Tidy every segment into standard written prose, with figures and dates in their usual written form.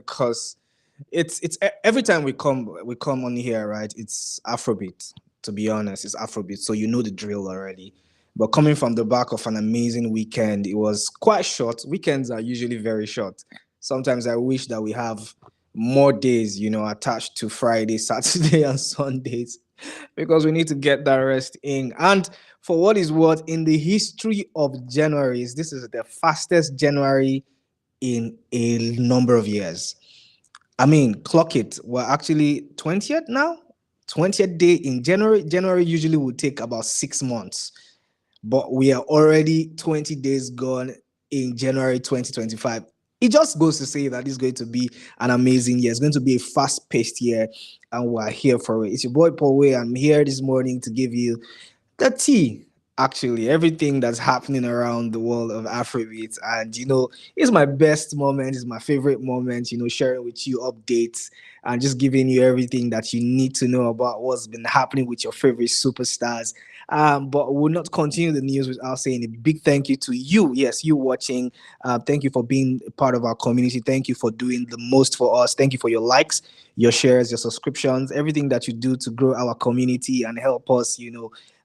because it's every time we come on here, right? It's Afrobeat. To be honest, it's Afrobeat, so you know the drill already. But coming from the back of an amazing weekend, it was quite short. Weekends are usually very short. Sometimes I wish that we have more days, attached to Friday, Saturday, and Sundays, because we need to get that rest in. And for what is what, in the history of Januaries, this is the fastest January in a number of years. I mean, clock it. We're actually 20th now. 20th day in January. January usually would take about 6 months, but we are already 20 days gone in January 2025. It just goes to say that it's going to be an amazing year. It's going to be a fast-paced year, and we're here for it. It's your boy Paul Way. I'm here this morning to give you the tea. Actually, everything that's happening around the world of Afrobeat, and it's my best moment, it's my favorite moment. Sharing with you updates and just giving you everything that you need to know about what's been happening with your favorite superstars. But we'll not continue the news without saying a big thank you to you. Yes, you watching. Thank you for being a part of our community. Thank you for doing the most for us. Thank you for your likes, your shares, your subscriptions, everything that you do to grow our community and help us,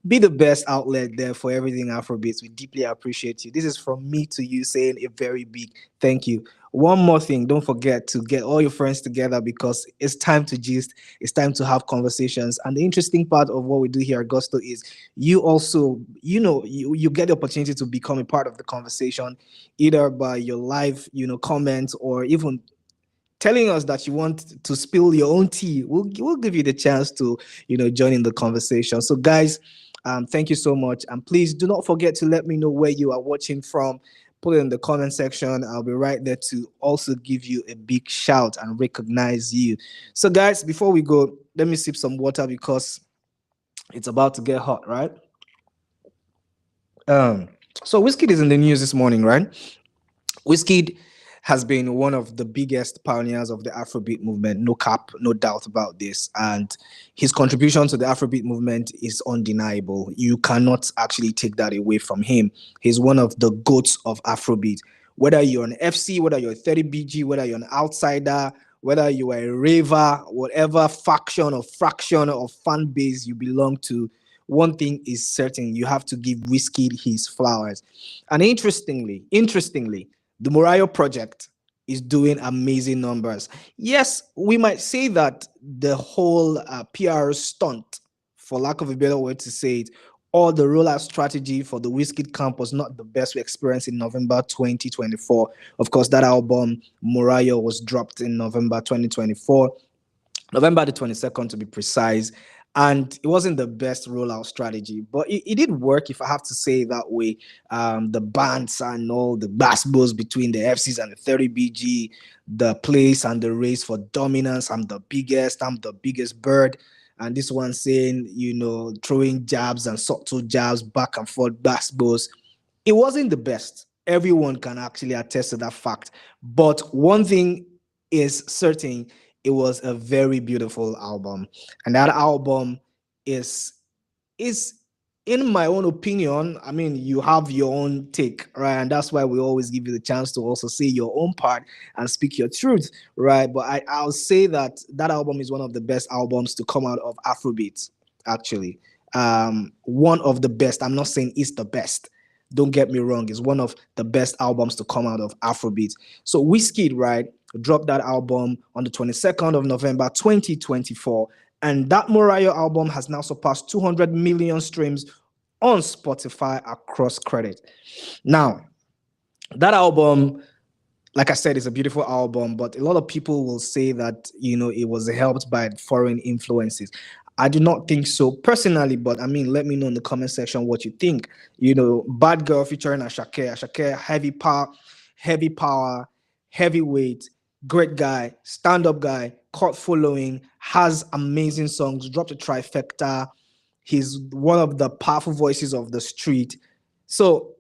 be the best outlet there for everything Afrobeats. We deeply appreciate you. This is from me to you saying a very big thank you. One more thing, don't forget to get all your friends together because it's time to gist, it's time to have conversations. And the interesting part of what we do here at Gusto is you also, you get the opportunity to become a part of the conversation, either by your live, comments, or even telling us that you want to spill your own tea. We'll give you the chance to, join in the conversation. So guys, thank you so much. And please do not forget to let me know where you are watching from. Put it in the comment section. I'll be right there to also give you a big shout and recognize you. So guys, before we go, let me sip some water because it's about to get hot, right? So Wizkid is in the news this morning, right? Wizkid has been one of the biggest pioneers of the Afrobeat movement, no cap, no doubt about this. And his contribution to the Afrobeat movement is undeniable. You cannot actually take that away from him. He's one of the goats of Afrobeat. Whether you're an FC, whether you're a 30BG, whether you're an outsider, whether you are a raver, whatever faction or fraction of fan base you belong to, one thing is certain: you have to give Wizkid his flowers. And interestingly, the Morayo project is doing amazing numbers. Yes, we might say that the whole PR stunt, for lack of a better word to say it, or the rollout strategy for the Wizkid camp was not the best we experienced in November 2024. Of course, that album, Morayo, was dropped in November 2024, November the 22nd to be precise. And it wasn't the best rollout strategy, but it did work, if I have to say it that way. The bands and all the basketballs between the FCs and the 30BG, the place and the race for dominance. I'm the biggest bird. And this one saying, throwing jabs and subtle jabs, back and forth basketballs. It wasn't the best. Everyone can actually attest to that fact. But one thing is certain: it was a very beautiful album, and that album is in my own opinion, I mean, you have your own take, right? And that's why we always give you the chance to also say your own part and speak your truth, right? But I'll say that that album is one of the best albums to come out of Afrobeat, actually. One of the best. I'm not saying it's the best. Don't get me wrong. It's one of the best albums to come out of Afrobeat. So Wizkid, right, dropped that album on the 22nd of November 2024. And that Morayo album has now surpassed 200 million streams on Spotify across credit. Now, that album, like I said, is a beautiful album, but a lot of people will say that, it was helped by foreign influences. I do not think so personally, but I mean, let me know in the comment section what you think. Bad Girl featuring Asake, heavy power, heavyweight, great guy, stand-up guy, cult following, has amazing songs, dropped a trifecta. He's one of the powerful voices of the street. So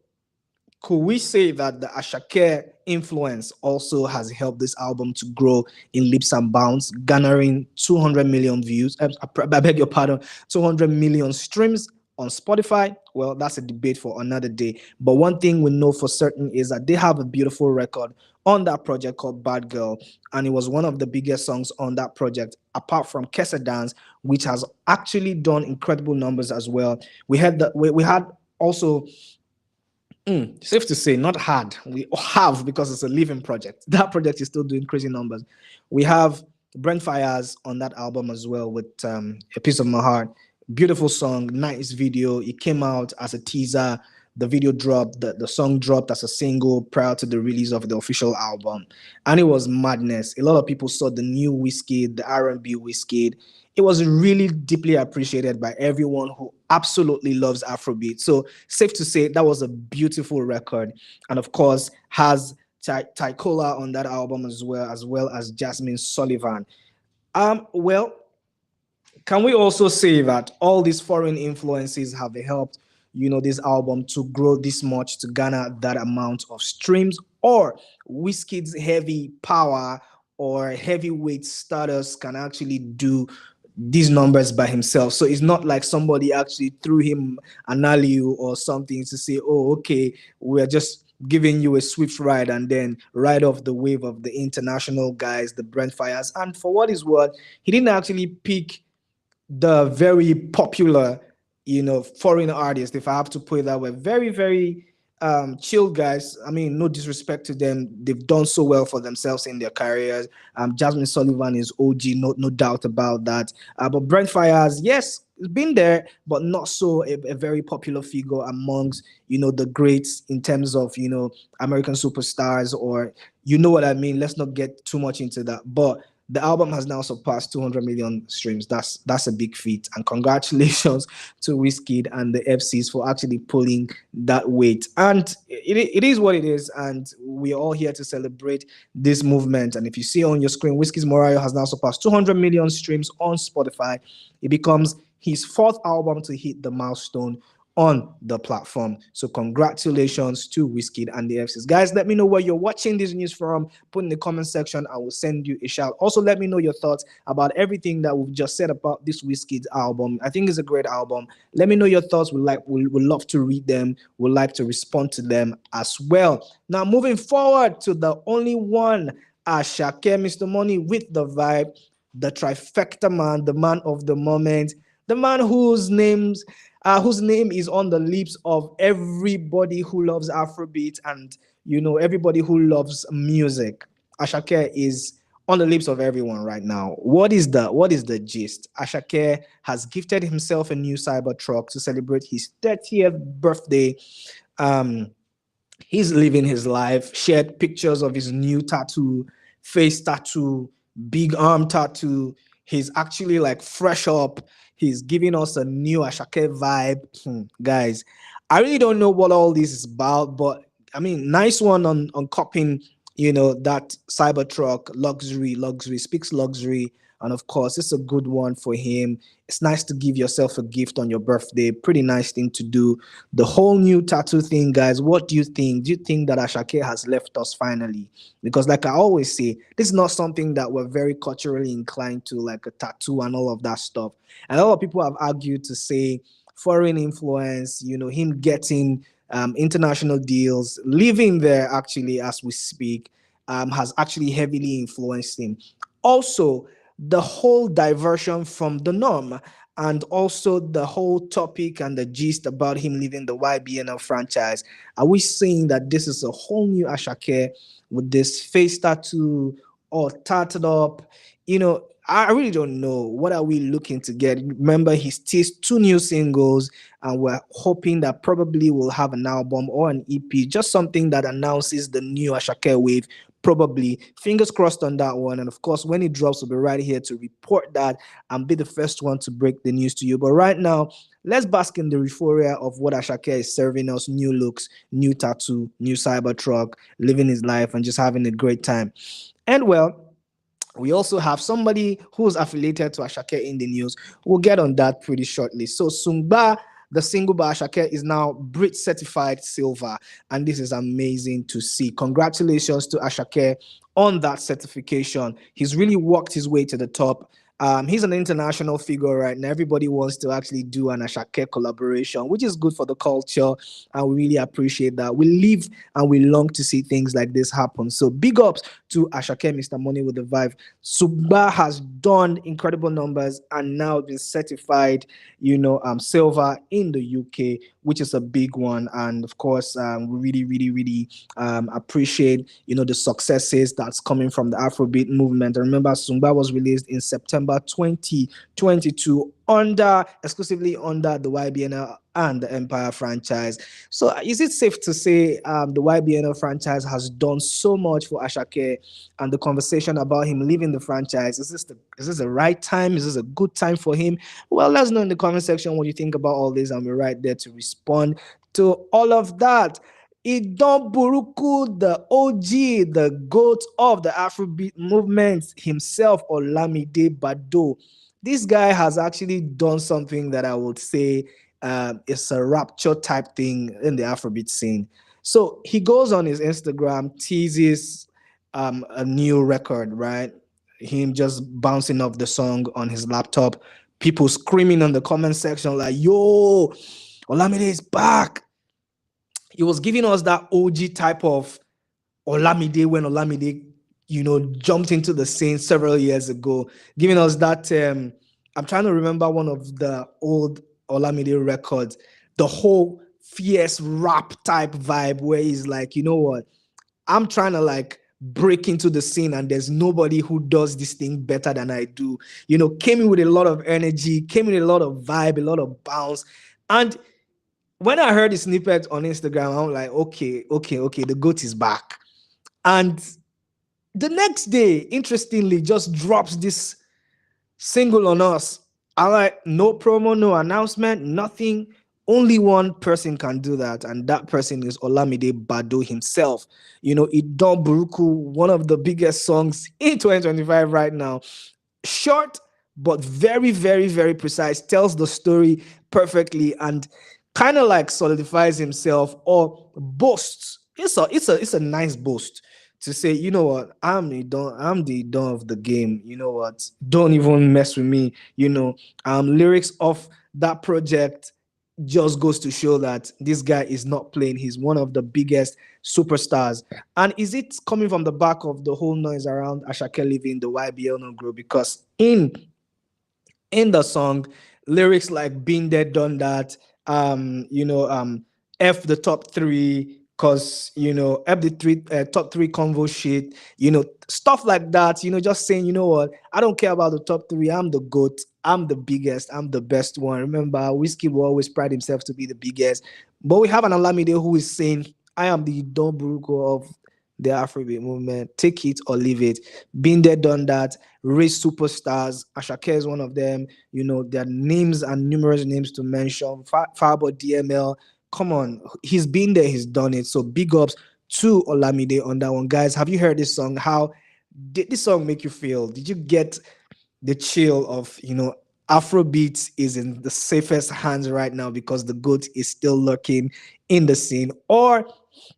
could we say that the Asake influence also has helped this album to grow in leaps and bounds, garnering 200 million views? I beg your pardon, 200 million streams on Spotify? Well, that's a debate for another day. But one thing we know for certain is that they have a beautiful record on that project called Bad Girl, and it was one of the biggest songs on that project, apart from Kesa Dance, which has actually done incredible numbers as well. We had we had also, safe to say, not hard. We have, because it's a living project. That project is still doing crazy numbers. We have Brent Fires on that album as well with A Piece of My Heart. Beautiful song, nice video. It came out as a teaser. The video dropped, the song dropped as a single prior to the release of the official album. And it was madness. A lot of people saw the new Wizkid, the R&B Wizkid. It was really deeply appreciated by everyone who absolutely loves Afrobeat. So safe to say that was a beautiful record, and of course has Tycola on that album as well as Jasmine Sullivan. Well, can we also say that all these foreign influences have helped, this album to grow this much, to garner that amount of streams, or Wizkid's heavy power or heavyweight status can actually do these numbers by himself? So it's not like somebody actually threw him an alley or something to say, oh, okay, we're just giving you a swift ride, and then ride off the wave of the international guys, the Brent Fires. And for what is worth, he didn't actually pick the very popular, foreign artists, if I have to put it that way. Very, very chill guys. I mean, no disrespect to them. They've done so well for themselves in their careers. Jasmine Sullivan is OG, no doubt about that. But Brent Fires, yes, it's been there, but not so a very popular figure amongst, the greats in terms of, American superstars, or you know what I mean. Let's not get too much into that. But the album has now surpassed 200 million streams. That's a big feat, and congratulations to Wizkid and the FCs for actually pulling that weight. And it is what it is, and we're all here to celebrate this movement. And if you see on your screen, Wizkid's Morayo has now surpassed 200 million streams on Spotify. It becomes his fourth album to hit the milestone on the platform. So congratulations to Wizkid and the FCs. Guys, let me know where you're watching this news from. Put in the comment section. I will send you a shout. Also, let me know your thoughts about everything that we've just said about this Wizkid album. I think it's a great album. Let me know your thoughts. We'd love to read them. We'd like to respond to them as well. Now, moving forward to the only one, Asake, Mr. Money with the vibe, the trifecta man, the man of the moment, the man whose name is on the lips of everybody who loves Afrobeat and everybody who loves music. Asake is on the lips of everyone right now. What is the gist? Asake has gifted himself a new cyber truck to celebrate his 30th birthday. He's living his life. Shared pictures of his new tattoo, face tattoo, big arm tattoo. He's actually like fresh up. He's giving us a new Asake vibe. Guys, I really don't know what all this is about, but I mean, nice one on copying, that Cybertruck, luxury, speaks luxury. And of course, it's a good one for him. It's nice to give yourself a gift on your birthday. Pretty nice thing to do. The whole new tattoo thing, guys, what do you think? Do you think that Asake has left us finally? Because like I always say, this is not something that we're very culturally inclined to, like a tattoo and all of that stuff. And a lot of people have argued to say foreign influence, him getting international deals, living there actually as we speak, has actually heavily influenced him. Also, the whole diversion from the norm, and also the whole topic and the gist about him leaving the YBNL franchise. Are we saying that this is a whole new Asake with this face tattoo or tatted up? I really don't know. What are we looking to get? Remember, he's teased 2 new singles, and we're hoping that probably we'll have an album or an EP, just something that announces the new Asake wave. Probably. Fingers crossed on that one. And of course, when it drops, we'll be right here to report that and be the first one to break the news to you. But right now, let's bask in the euphoria of what Asake is serving us: new looks, new tattoo, new Cybertruck, living his life and just having a great time. And well, we also have somebody who's affiliated to Asake in the news. We'll get on that pretty shortly. So Sungba, the single by Asake, is now Brit certified silver, and this is amazing to see. Congratulations to Asake on that certification. He's really worked his way to the top. He's an international figure right now. Everybody wants to actually do an Asake collaboration, which is good for the culture, and we really appreciate that. We live and we long to see things like this happen. So big ups to Asake, Mr. Money with the Vibe. Sugba has done incredible numbers and now been certified, silver in the UK, which is a big one. And of course, we really, really, really appreciate, the successes that's coming from the Afrobeat movement. And remember, Sugba was released in September 2022 exclusively under the YBNL and the Empire franchise. So is it safe to say the YBNL franchise has done so much for Asake, and the conversation about him leaving the franchise, is this the right time? Is this a good time for him? Well, let us know in the comment section what you think about all this, and we're right there to respond to all of that. Idon Buruku, the OG, the GOAT of the Afrobeat movement himself, Olamide Bado. This guy has actually done something that I would say is a rapture type thing in the Afrobeat scene. So he goes on his Instagram, teases a new record, right? Him just bouncing off the song on his laptop, people screaming on the comment section like, yo, Olamide is back. He was giving us that OG type of Olamide when Olamide, jumped into the scene several years ago, giving us that. I'm trying to remember one of the old Olamide records, the whole fierce rap type vibe where he's like, you know what, I'm trying to like break into the scene and there's nobody who does this thing better than I do. Came in with a lot of energy, came in with a lot of vibe, a lot of bounce. And when I heard the snippet on Instagram, I'm like, okay, the GOAT is back. And the next day, interestingly, just drops this single on us. I'm like, no promo, no announcement, nothing. Only one person can do that, and that person is Olamide Bado himself. Idon Buruku, one of the biggest songs in 2025 right now. Short, but very, very, very precise, tells the story perfectly, and kind of like solidifies himself or boasts. It's a nice boast to say, you know what, I'm the Don of the game. You know what? Don't even mess with me. Lyrics of that project just goes to show that this guy is not playing. He's one of the biggest superstars. And is it coming from the back of the whole noise around Asake leaving the YBL no grow? Because in the song, lyrics like "been there, done that," F the top three, cause F the top three convo shit, stuff like that. Just saying, you know what, I don't care about the top three. I'm the GOAT. I'm the biggest. I'm the best one. Remember, Wizkid will always pride himself to be the biggest. But we have an Olamide who is saying, I am the Don Buruko of the Afrobeat movement. Take it or leave it. Been there, done that. Raised superstars. Asake is one of them. Their names and numerous names to mention. Farbo DML. Come on, he's been there, he's done it. So big ups to Olamide on that one. Guys, have you heard this song? How did this song make you feel? Did you get the chill of, Afrobeat is in the safest hands right now because the GOAT is still lurking in the scene? Or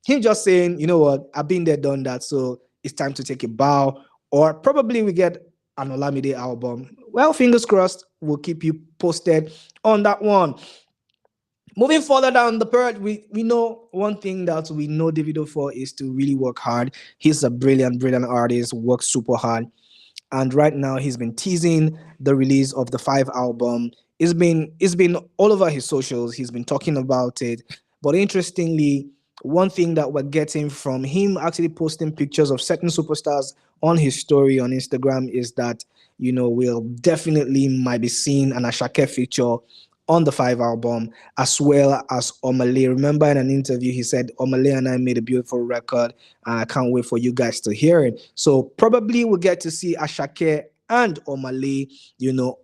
him just saying, you know what, I've been there, done that, so it's time to take a bow? Or probably we get an Olamide album. Well, fingers crossed. We'll keep you posted on that one. Moving further down the path, we know one thing that we know Davido for is to really work hard. He's a brilliant, brilliant artist, works super hard. And right now he's been teasing the release of the 5 album. It's been all over his socials. He's been talking about it. But interestingly, one thing that we're getting from him actually posting pictures of certain superstars on his story on Instagram is that, we'll definitely might be seeing an Asake feature on the 5 album, as well as Omale. Remember in an interview, he said, Omale and I made a beautiful record, and I can't wait for you guys to hear it. So probably we'll get to see Asake and Omale,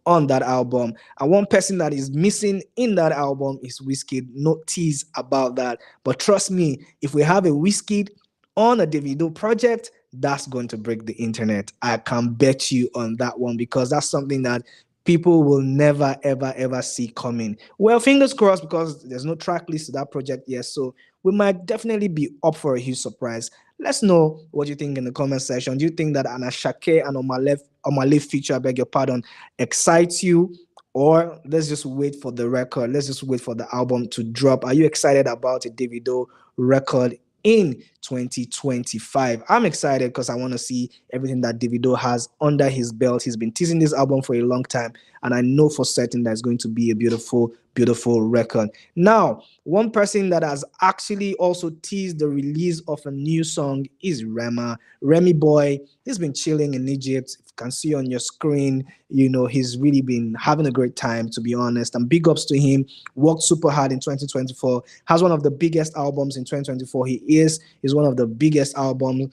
on that album. And one person that is missing in that album is Wizkid. No tease about that. But trust me, if we have a Wizkid on a Davido project, that's going to break the internet. I can bet you on that one, because that's something that people will never, ever, ever see coming. Well, fingers crossed, because there's no track list to that project yet. So we might definitely be up for a huge surprise. Let's know what you think in the comment section. Do you think that an Asake and Omale feature, I beg your pardon, excites you? Or let's just wait for the record. Let's just wait for the album to drop. Are you excited about a Davido record in 2025? I'm excited because I want to see everything that Davido has under his belt. He's been teasing this album for a long time, and I know for certain that it's going to be a beautiful, beautiful record. Now, one person that has actually also teased the release of a new song is Rema. Remy Boy, he's been chilling in Egypt. If you can see on your screen, he's really been having a great time, to be honest. And big ups to him. Worked super hard in 2024. Has one of the biggest albums in 2024. He's one of the biggest albums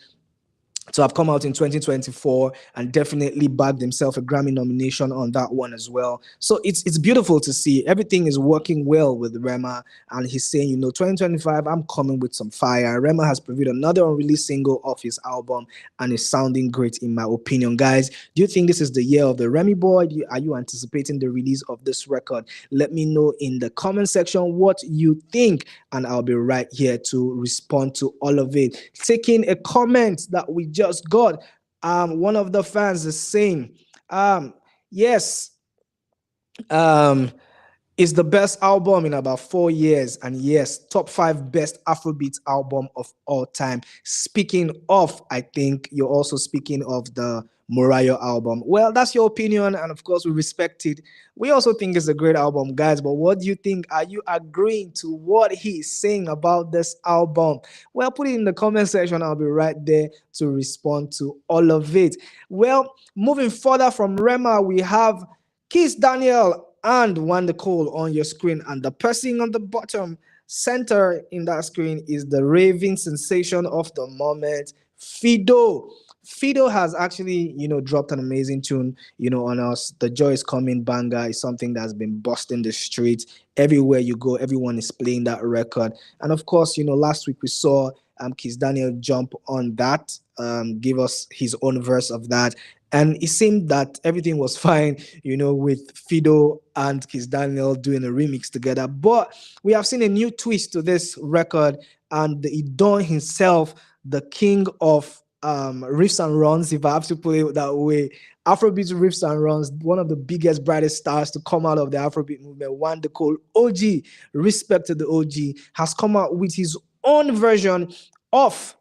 to have come out in 2024, and definitely bagged himself a Grammy nomination on that one as well. So it's beautiful to see everything is working well with Rema, and he's saying, 2025, I'm coming with some fire. Rema has previewed another unreleased single of his album, and it's sounding great in my opinion. Guys, do you think this is the year of the Remy boy? Are you anticipating the release of this record? Let me know in the comment section what you think, and I'll be right here to respond to all of it. Taking a comment that we just got. One of the fans is saying, yes, um, it's the best album in about 4 years, and yes, top 5 best Afrobeat album of all time. Speaking of, I think you're also speaking of the Morayo album. Well, that's your opinion, and of course we respect it. We also think it's a great album, guys, but what do you think? Are you agreeing to what he's saying about this album? Well, put it in the comment section. I'll be right there to respond to all of it. Well, moving further from Rema, we have Kiss Daniel and Wanda Cole on your screen, and the person on the bottom center in that screen is the raving sensation of the moment, Fido. Fido has actually, dropped an amazing tune, on us. The Joy is Coming banger is something that's been busting the streets. Everywhere you go, everyone is playing that record. And of course, last week we saw Kiss Daniel jump on that, give us his own verse of that. And it seemed that everything was fine, with Fido and Kiss Daniel doing a remix together. But we have seen a new twist to this record, and the Idon himself, the king of riffs and runs, if I have to put it that way, Afrobeat riffs and runs, one of the biggest, brightest stars to come out of the Afrobeat movement, Wanda Cole, OG, respect to the OG, has come out with his own version of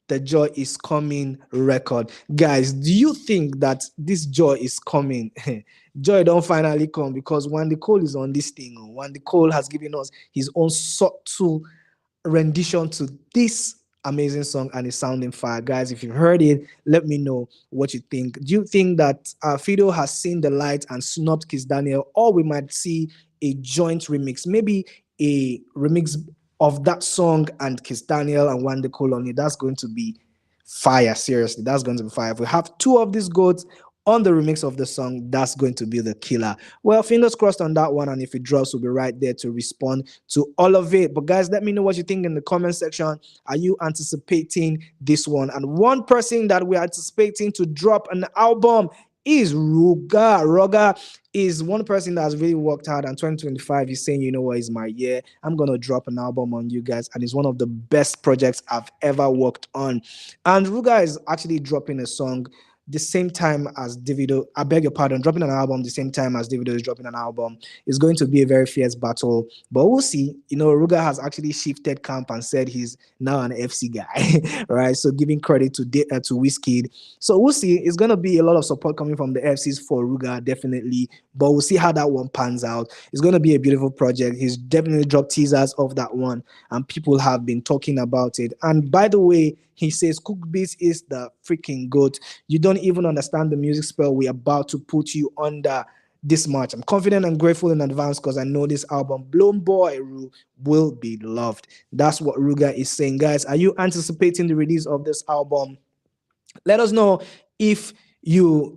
the Joy is Coming record. Guys, do you think that this Joy is coming? Joy don't finally come because Wanda Cole is on this thing. Wanda Cole has given us his own subtle rendition to this amazing song, and it's sounding fire. Guys, if you've heard it, let me know what you think. Do you think that Fido has seen the light and snubbed Kiss Daniel, or we might see a joint remix, maybe a remix of that song and Kiss Daniel and Wanda Cole on it? That's going to be fire. Seriously, that's going to be fire. If we have two of these goats on the remix of the song, that's going to be the killer. Well, fingers crossed on that one, and if it drops, we'll be right there to respond to all of it. But guys, let me know what you think in the comment section. Are you anticipating this one? And one person that we're anticipating to drop an album is Ruga. Ruga is one person that has really worked hard, and 2025 he's saying, what is my year? I'm gonna drop an album on you guys, and it's one of the best projects I've ever worked on. And Ruga is actually dropping a song the same time as Davido. I beg your pardon, dropping an album the same time as Davido is dropping an album. Is going to be a very fierce battle, but we'll see. Ruga has actually shifted camp and said he's now an FC guy, right? So giving credit to Wizkid. So we'll see. It's gonna be a lot of support coming from the FCs for Ruga, definitely. But we'll see how that one pans out. It's gonna be a beautiful project. He's definitely dropped teasers of that one, and people have been talking about it. And by the way, he says Cook Beats is the freaking goat. You don't even understand the music spell we're about to put you under this much. I'm confident and grateful in advance because I know this album, Blown Boy, will be loved. That's what Ruga is saying. Guys, are you anticipating the release of this album? Let us know if you're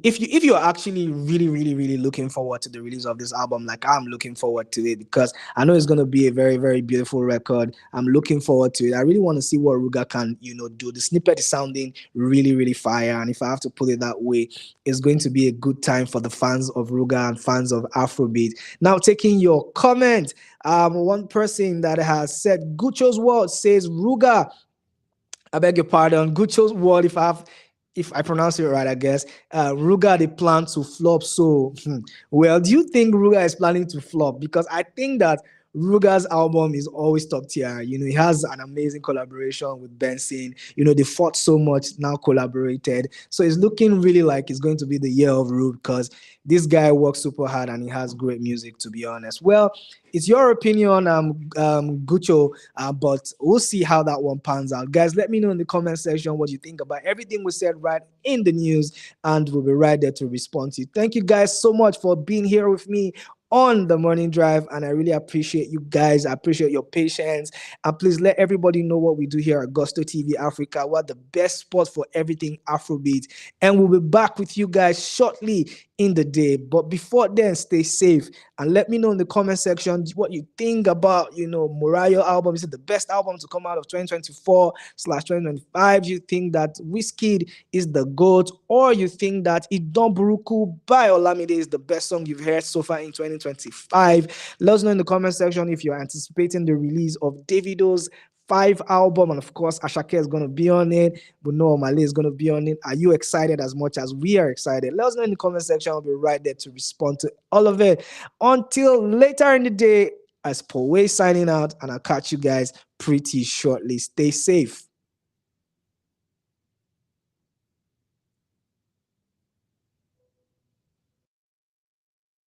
actually really looking forward to the release of this album, like I'm looking forward to it, because I know it's going to be a very beautiful record. I'm looking forward to it. I really want to see what Ruga can do. The snippet is sounding really fire, and if I have to put it that way, it's going to be a good time for the fans of Ruga and fans of Afrobeat. Now, taking your comment, one person that has said Gucho's World says Ruga I beg your pardon. Gucho's word, if I pronounce it right, I guess. Ruga they plan to flop. So, well, do you think Ruga is planning to flop? Because I think that Ruga's album is always top tier. You know, he has an amazing collaboration with Benson. You know, they fought so much, now collaborated. So it's looking really like it's going to be the year of Rug because this guy works super hard and he has great music, to be honest. Well, it's your opinion, Gucho, but we'll see how that one pans out. Guys, let me know in the comment section what you think about everything we said right in the news, and we'll be right there to respond to you. Thank you guys so much for being here with me on the morning drive, and I really appreciate you guys. I appreciate your patience, and please let everybody know what we do here at Gusto TV Africa. We're the best spot for everything Afrobeat, and we'll be back with you guys shortly in the day. But before then, stay safe and let me know in the comment section what you think about, Morayo album. Is it the best album to come out of 2024/2025? Do you think that Wizkid is the GOAT, or you think that Idon Buruku by Olamide is the best song you've heard so far in 2025? Let us know in the comment section if you're anticipating the release of Davido's five album, and of course Asake is going to be on it. Buno Omale is going to be on it. Are you excited as much as we are excited? Let us know in the comment section. I'll be right there to respond to all of it. Until later in the day, as Paul Way signing out, and I'll catch you guys pretty shortly. Stay safe.